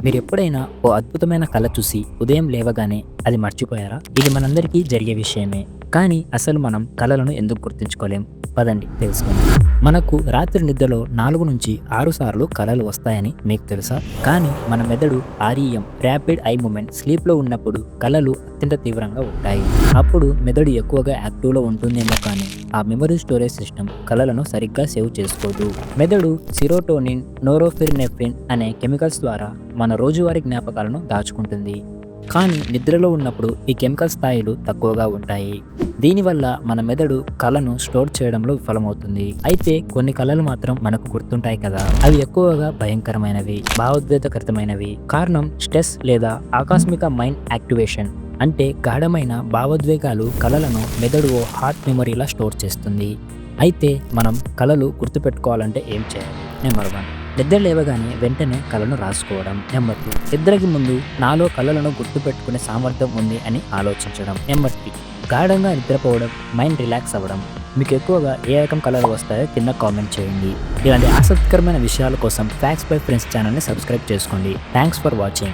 మీరెప్పుడైనా ఓ అద్భుతమైన కల చూసి ఉదయం లేవగానే అది మర్చిపోయారా? ఇది మనందరికీ జరిగే విషయమే. కానీ అసలు మనం కలలను ఎందుకు గుర్తుంచుకోలేం? పదండి తెలుసుకుందాం. మనకు రాత్రి నిద్రలో 4-6 సార్లు కలలు వస్తాయని మీకు తెలుసా? కానీ మన మెదడు REM ర్యాపిడ్ ఐ మూవ్‌మెంట్ స్లీప్‌లో ఉన్నప్పుడు కలలు అత్యంత తీవ్రంగా ఉంటాయి. అప్పుడు మెదడు ఎక్కువగా యాక్టివ్‌లో ఉంటుందేమో కానీ ఆ మెమరీ స్టోరేజ్ సిస్టమ్ కలలను సరిగ్గా సేవ్ చేసుకోదు. మెదడు సెరోటోనిన్, నోరోఫిర్నెఫ్రిన్ అనే కెమికల్స్ ద్వారా మన రోజువారీ జ్ఞాపకాలను దాచుకుంటుంది. కానీ నిద్రలో ఉన్నప్పుడు ఈ కెమికల్ స్థాయిలు తక్కువగా ఉంటాయి. దీనివల్ల మన మెదడు కలను స్టోర్ చేయడంలో విఫలమవుతుంది. అయితే కొన్ని కలలు మాత్రం మనకు గుర్తుంటాయి కదా, అవి ఎక్కువగా భయంకరమైనవి, భావోద్వేగకరమైనవి. కారణం స్ట్రెస్ లేదా ఆకస్మిక మైండ్ యాక్టివేషన్. అంటే గాఢమైన భావోద్వేగాలు కలలను మెదడు ఓ హార్ట్ మెమరీలా స్టోర్ చేస్తుంది. అయితే మనం కలలు గుర్తుపెట్టుకోవాలంటే ఏం చేయాలి? నెంబర్ 1, నిద్ర లేవగానే వెంటనే కలను రాసుకోవడం. నెంబర్ 2, నిద్రకి ముందు నాలో కలలను గుర్తుపెట్టుకునే సామర్థ్యం ఉంది అని ఆలోచించడం. నెంబర్ 3, గాఢంగా నిద్రపోవడం, మైండ్ రిలాక్స్ అవ్వడం. మీకు ఎక్కువగా ఏ రకం కలలు వస్తాయో కింద కామెంట్ చేయండి. ఇలాంటి ఆసక్తికరమైన విషయాల కోసం ఫ్యాక్ట్స్ బై ఫ్రెండ్స్ ఛానల్ని సబ్స్క్రైబ్ చేసుకోండి. Thanks for watching.